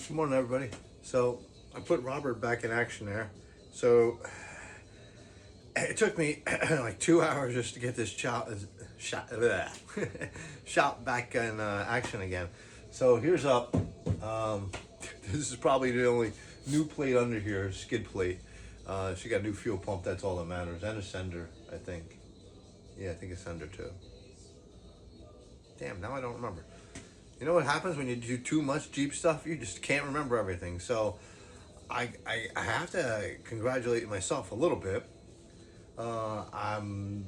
Good morning, everybody. So I put Robert back in action there. So it took me like 2 hours just to get this shop back in action again. So here's up. Um, this is probably the only new plate under here, skid plate. She got a new fuel pump. That's all that matters, and a sender, I think. Yeah, I think a sender too. Damn, now I don't remember. You know what happens when you do too much Jeep stuff? You just can't remember everything. So I have to congratulate myself a little bit. I'm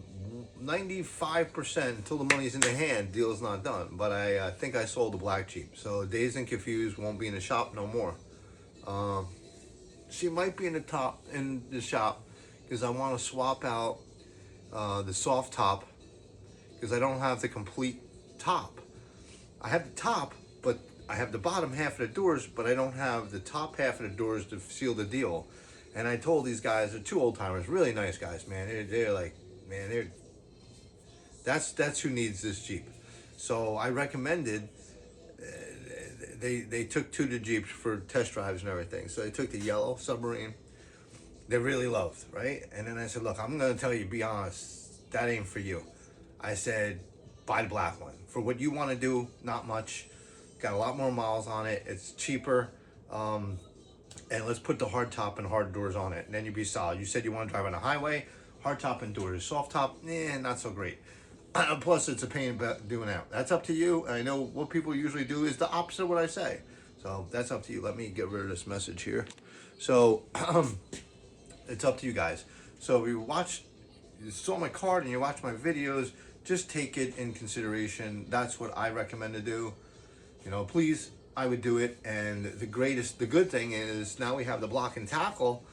95% until the money's in the hand, deal's not done. But I think I sold the black Jeep. So Dazed and Confused won't be in the shop no more. She might be in the shop because I want to swap out the soft top because I don't have the complete top. I have the top, but I have the bottom half of the doors, but I don't have the top half of the doors to seal the deal. And I told these guys, they're two old timers, really nice guys, man. They're like, man, that's who needs this Jeep. So I recommended. They took two of the Jeeps for test drives and everything. So they took the yellow Submarine. They really loved, right? And then I said, look, I'm gonna tell you, be honest, that ain't for you. I said, buy the black one. For what you want to do, not much. Got a lot more miles on it. It's cheaper. And let's put the hard top and hard doors on it. And then you'd be solid. You said you want to drive on a highway. Hard top and doors. Soft top, not so great. Plus, it's a pain about doing that. That's up to you. I know what people usually do is the opposite of what I say. So that's up to you. Let me get rid of this message here. So it's up to you guys. So if you saw my card and you watch my videos, just take it in consideration. That's what I recommend to do. You know, please, I would do it. And the good thing is now we have the block and tackle.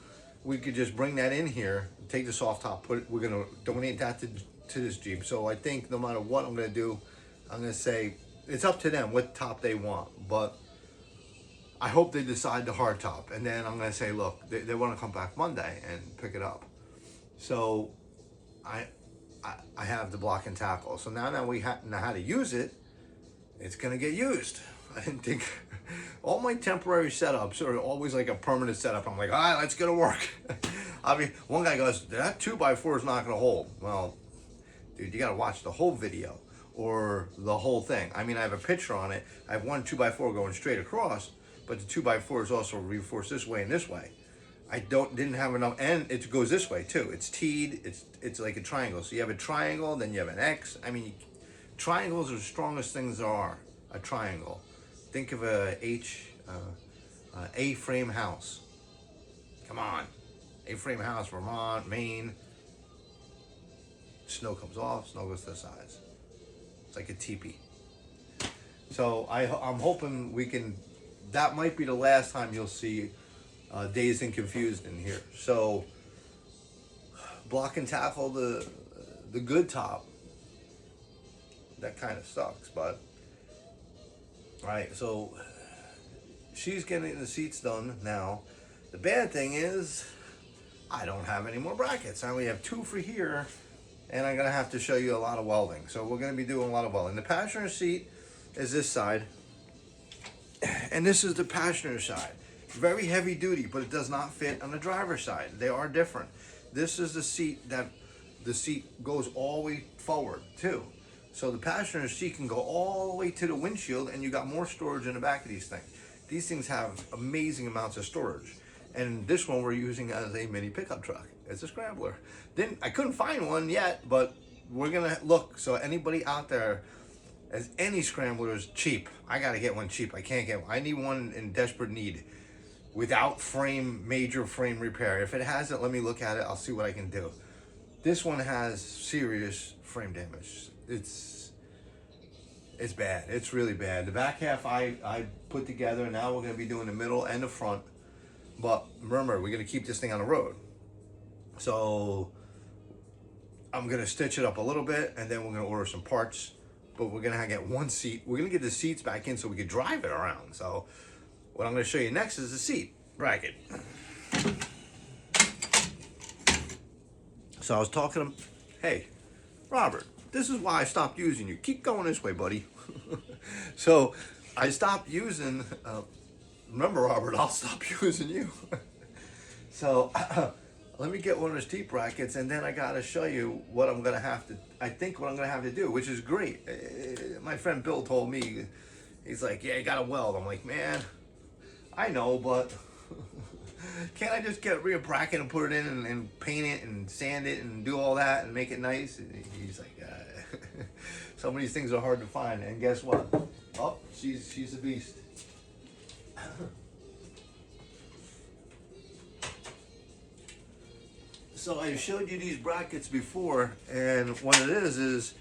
We could just bring that in here, take the soft top, we're gonna donate that to this Jeep. So I think no matter what I'm gonna do, I'm gonna say it's up to them what top they want. But I hope they decide the hard top. And then I'm gonna say, look, they wanna come back Monday and pick it up. So I have the block and tackle. So now that we know how to use it, it's gonna get used. I didn't think all my temporary setups are always like a permanent setup. I'm like, all right, let's get to work. I mean, one guy goes, that 2x4 is not gonna hold. Well, dude, you gotta watch the whole video or the whole thing. I mean, I have a picture on it. I have one 2x4 going straight across, but the 2x4 is also reinforced this way and this way. I didn't have enough, and it goes this way too. It's teed. It's like a triangle. So you have a triangle, then you have an X. I mean, triangles are the strongest things there are. A triangle. Think of A-frame house. Come on, A-frame house, Vermont, Maine. Snow comes off, snow goes to the sides. It's like a teepee. So I'm hoping we can. That might be the last time you'll see Dazed and Confused in here. So block and tackle the good top. That kind of sucks, but all right. So she's getting the seats done now. The bad thing is I don't have any more brackets. I only have two for here, and I'm gonna have to show you a lot of welding. So we're gonna be doing a lot of welding. The passenger seat is this side, and this is the passenger side. Very heavy duty, but it does not fit on the driver's side. They are different. This is the seat that the seat goes all the way forward too. So the passenger seat can go all the way to the windshield, and you got more storage in the back of these things. These things have amazing amounts of storage. And this one we're using as a mini pickup truck. It's a scrambler. I couldn't find one yet, but we're gonna look. So anybody out there, as any scrambler is cheap. I gotta get one cheap. I can't get one. I need one in desperate need, without major frame repair. If it has it, let me look at it. I'll see what I can do. This one has serious frame damage. It's bad. It's really bad. The back half I put together. Now we're gonna be doing the middle and the front. But remember, we're gonna keep this thing on the road. So I'm gonna stitch it up a little bit, and then we're gonna order some parts. But we're gonna get one seat. We're gonna get the seats back in so we can drive it around. So what I'm gonna show you next is the seat bracket. So I was talking to him, hey, Robert, this is why I stopped using you. Keep going this way, buddy. So I stopped using remember, Robert, I'll stop using you. So let me get one of those teeth brackets, and then I gotta show you what I'm gonna have to. I think what I'm gonna have to do, which is great. My friend Bill told me, he's like, "Yeah, you gotta weld." I'm like, "Man, I know, but can't I just get a real bracket and put it in and paint it and sand it and do all that and make it nice?" And he's like, "Some of these things are hard to find." And guess what? Oh, she's a beast. So I showed you these brackets before, and what it is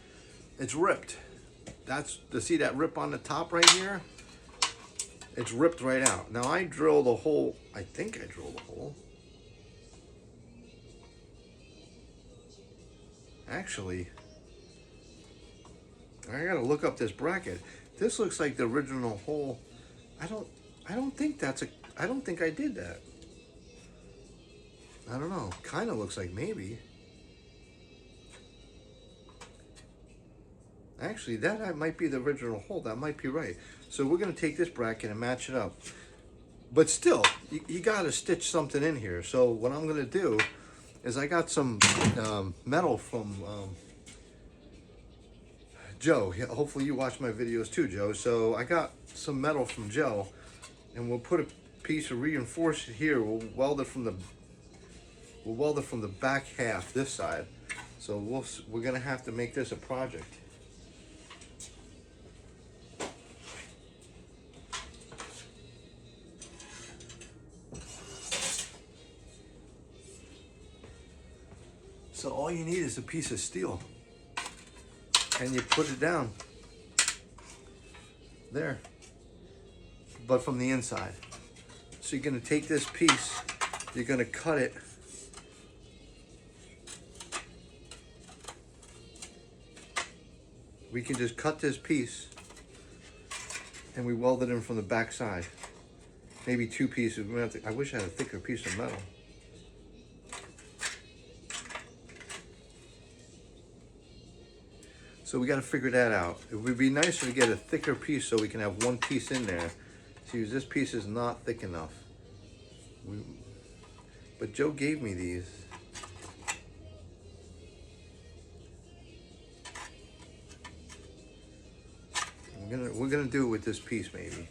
it's ripped. See that rip on the top right here? It's ripped right out. Now I drilled a hole. I think I drilled a hole. Actually, I gotta look up this bracket. This looks like the original hole. I don't think I don't think I did that. I don't know. Kind of looks like maybe. Actually, that might be the original hole. That might be right. So we're going to take this bracket and match it up. But still, you got to stitch something in here. So what I'm going to do is I got some metal from Joe. Hopefully you watch my videos too, Joe. So I got some metal from Joe, and we'll put a piece of reinforced here. We'll weld it from the back half, this side. So we're gonna have to make this a project. So all you need is a piece of steel, and you put it down there, but from the inside. So you're gonna take this piece, you're gonna cut it we can just cut this piece and we weld it in from the back side. Maybe two pieces. I wish I had a thicker piece of metal. So we got to figure that out. It would be nicer to get a thicker piece so we can have one piece in there. See, this piece is not thick enough. But Joe gave me these. We're gonna do it with this piece maybe.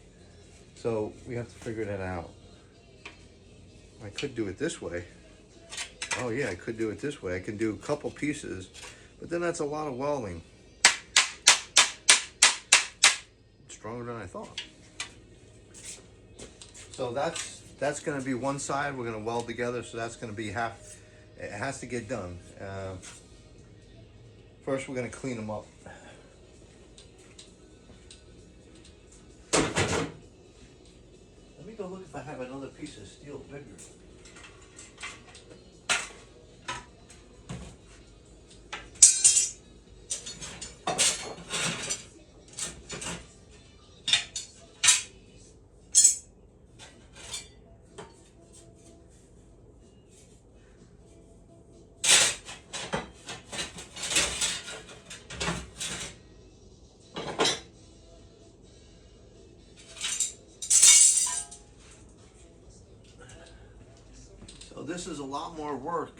So we have to figure that out. I could do it this way. Oh yeah, I could do it this way. I can do a couple pieces, but then that's a lot of welding. Stronger than I thought. So that's gonna be one side. We're gonna weld together. So that's gonna be half. It has to get done. First, we're gonna clean them up. Let me go look if I have another piece of steel bigger. So this is a lot more work,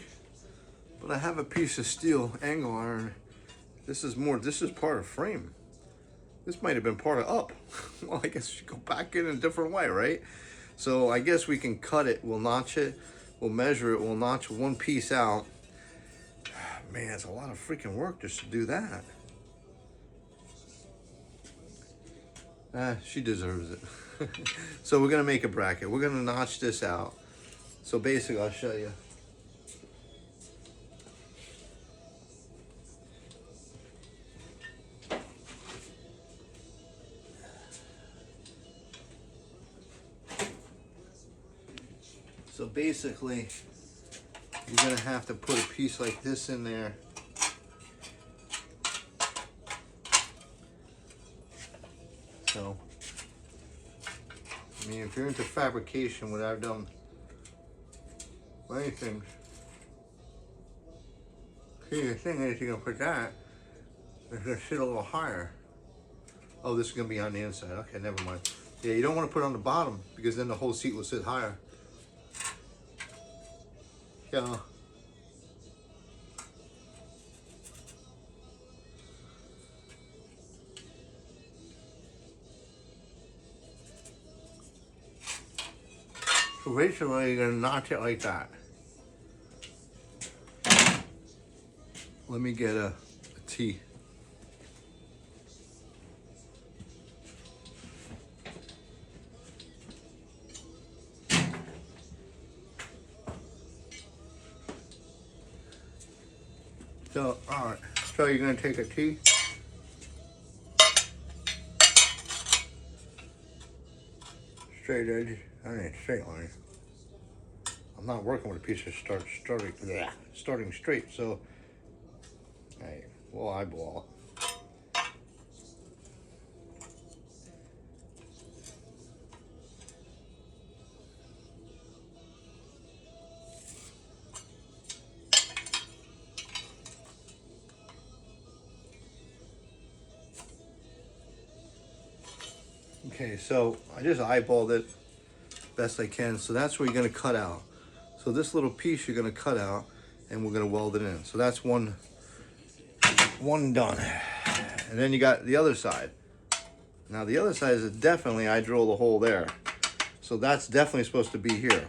but I have a piece of steel angle iron. This is part of frame. This might have been part of up. Well, I guess you go back in a different way, right? So I guess we can cut it, we'll notch it, we'll measure it, we'll notch one piece out. Man, it's a lot of freaking work just to do that. She deserves it. So we're gonna make a bracket. We're gonna notch this out. So basically, I'll show you. So basically, you're gonna have to put a piece like this in there. So, I mean, if you're into fabrication, what I've done many things. See, the thing is, you're gonna put that, it's gonna sit a little higher. Oh, this is gonna be on the inside. Okay, never mind. Yeah, you don't want to put it on the bottom because then the whole seat will sit higher. Yeah. So basically, you're gonna notch it like that. Let me get a T. So, all right. So you're gonna take a T. Straight edge. I mean, straight line. I'm not working with a piece of starting straight. So, hey, we'll eyeball. Okay, so I just eyeballed it best I can. So that's where you're gonna cut out. So this little piece you're gonna cut out, and we're gonna weld it in. So that's one done. And then you got the other side. Now the other side is definitely, I drilled a hole there. So that's definitely supposed to be here.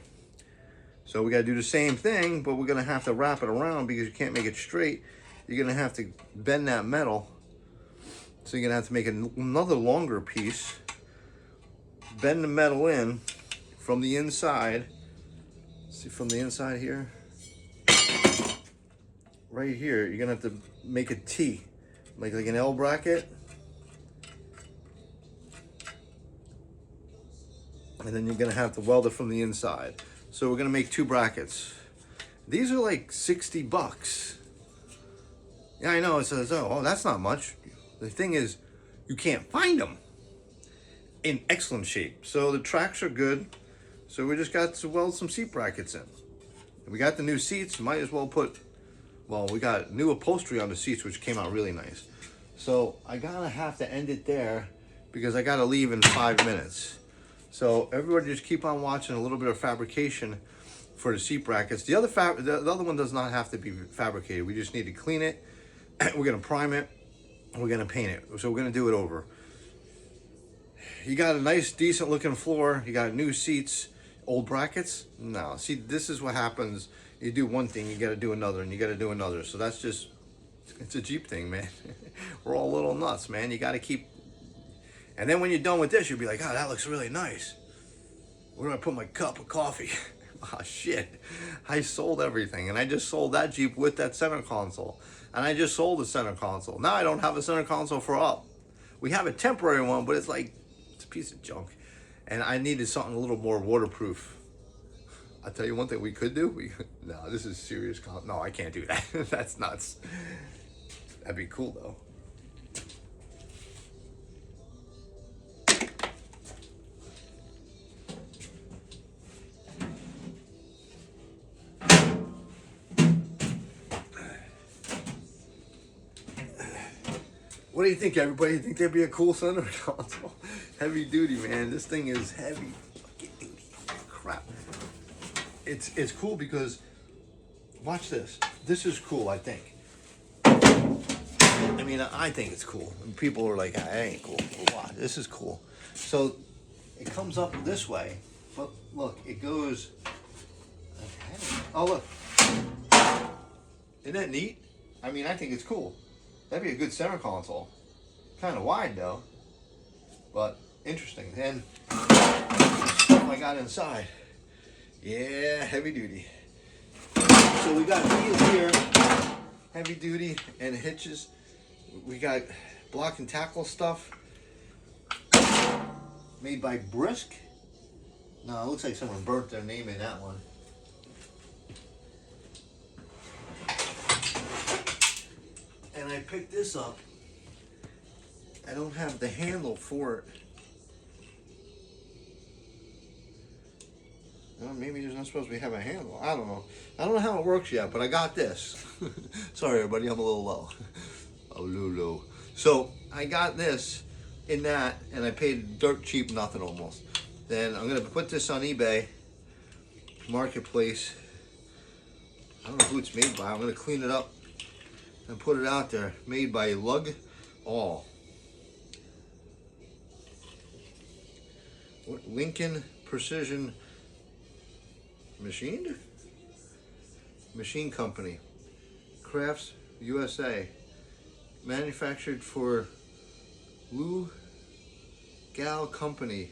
So we gotta do the same thing, but we're gonna have to wrap it around because you can't make it straight. You're gonna have to bend that metal. So you're gonna have to make another longer piece, bend the metal in from the inside. See, from the inside here, right here, you're gonna have to make a T, like an L bracket. And then you're gonna have to weld it from the inside. So we're gonna make 2 brackets. These are like 60 bucks. Yeah, I know, it says, oh, that's not much. The thing is, you can't find them in excellent shape. So the tracks are good. So we just got to weld some seat brackets in. We got the new seats, might as well put, well, we got new upholstery on the seats, which came out really nice. So I gotta have to end it there because I gotta leave in 5 minutes. So everybody just keep on watching a little bit of fabrication for the seat brackets. The other one does not have to be fabricated. We just need to clean it. We're gonna prime it. We're gonna paint it. So we're gonna do it over. You got a nice, decent looking floor. You got new seats. Old brackets? No. See, this is what happens. You do one thing, you gotta do another, and you gotta do another. So that's just, it's a Jeep thing, man. We're all little nuts, man. You gotta keep, and then when you're done with this, you'll be like, oh, that looks really nice. Where do I put my cup of coffee? Oh, shit. I sold everything, and I just sold that Jeep with that center console. And I just sold the center console. Now I don't have a center console for up. We have a temporary one, but it's like, it's a piece of junk. And I needed something a little more waterproof. I'll tell you one thing we could do. No, this is serious. No, I can't do that. That's nuts. That'd be cool though. What do you think, everybody? You think that'd be a cool center console? Heavy duty, man. This thing is heavy fucking duty. Crap. It's cool because, watch this. This is cool, I think. I mean, I think it's cool. And people are like, that ain't cool. Wow, this is cool. So it comes up this way, but look, it goes. Oh, look. Isn't that neat? I mean, I think it's cool. That'd be a good center console. Kind of wide though, but interesting. And stuff I got inside. Yeah, heavy duty. So we got wheels here, heavy duty, and hitches. We got block and tackle stuff made by Brisk. No, it looks like someone burnt their name in that one. And I picked this up. I don't have the handle for it. Well, maybe there's not supposed to have a handle. I don't know. I don't know how it works yet, but I got this. Sorry, everybody, I'm a little low. A little low. So I got this in that, and I paid dirt cheap, nothing almost. Then I'm gonna put this on eBay Marketplace. I don't know who it's made by. I'm gonna clean it up and put it out there. Made by Lug All. Lincoln Precision Machine Company. Crafts USA. Manufactured for Lou Gal Company.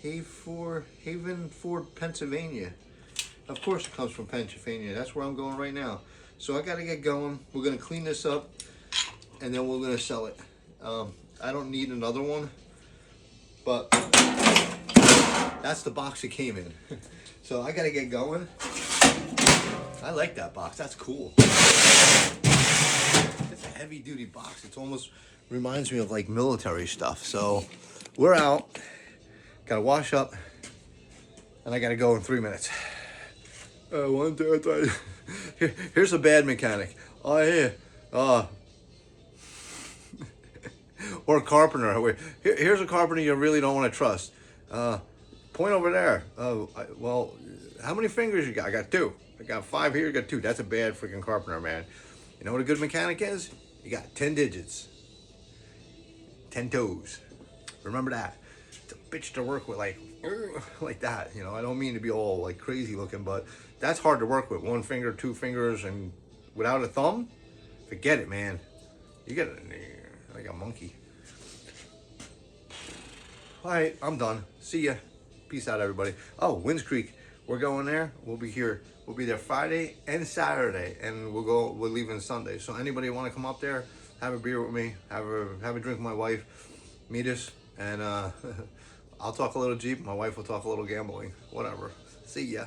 Havenford, Pennsylvania. Of course it comes from Pennsylvania. That's where I'm going right now. So I gotta get going. We're gonna clean this up and then we're gonna sell it. I don't need another one, but that's the box it came in. So I gotta get going. I like that box, that's cool. It's a heavy duty box. It almost reminds me of like military stuff. So we're out, gotta wash up, and I gotta go in 3 minutes. One, two, three. Here's a bad mechanic. Oh yeah, or a carpenter. Here's a carpenter you really don't want to trust. Point over there. Well, how many fingers you got? I got 2. I got 5 here. You got 2. That's a bad freaking carpenter, man. You know what a good mechanic is? You got 10 digits, 10 toes. Remember that. It's a bitch to work with, like that. You know, I don't mean to be all like crazy looking, but that's hard to work with. 1 finger, 2 fingers, and without a thumb, forget it, man. You get like a monkey. All right, I'm done. See ya. Peace out, everybody. Oh, Winds Creek, we're going there. We'll be here. We'll be there Friday and Saturday, and we're leaving Sunday. So anybody want to come up there, have a beer with me, have a drink with my wife, meet us, and I'll talk a little Jeep. My wife will talk a little gambling. Whatever. See ya.